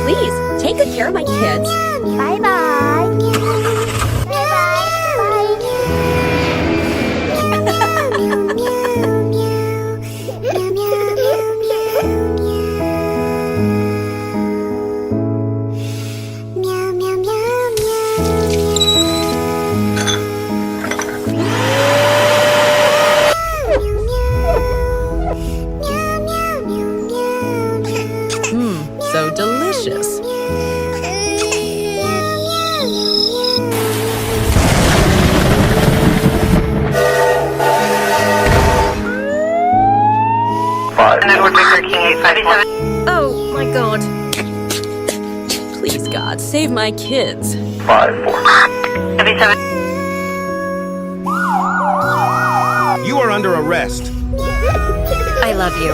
Please, take good care of my kids. Bye-bye. So delicious. Network Victor King 857. Oh my god. Please, God, save my kids. 77. You are under arrest. I love you.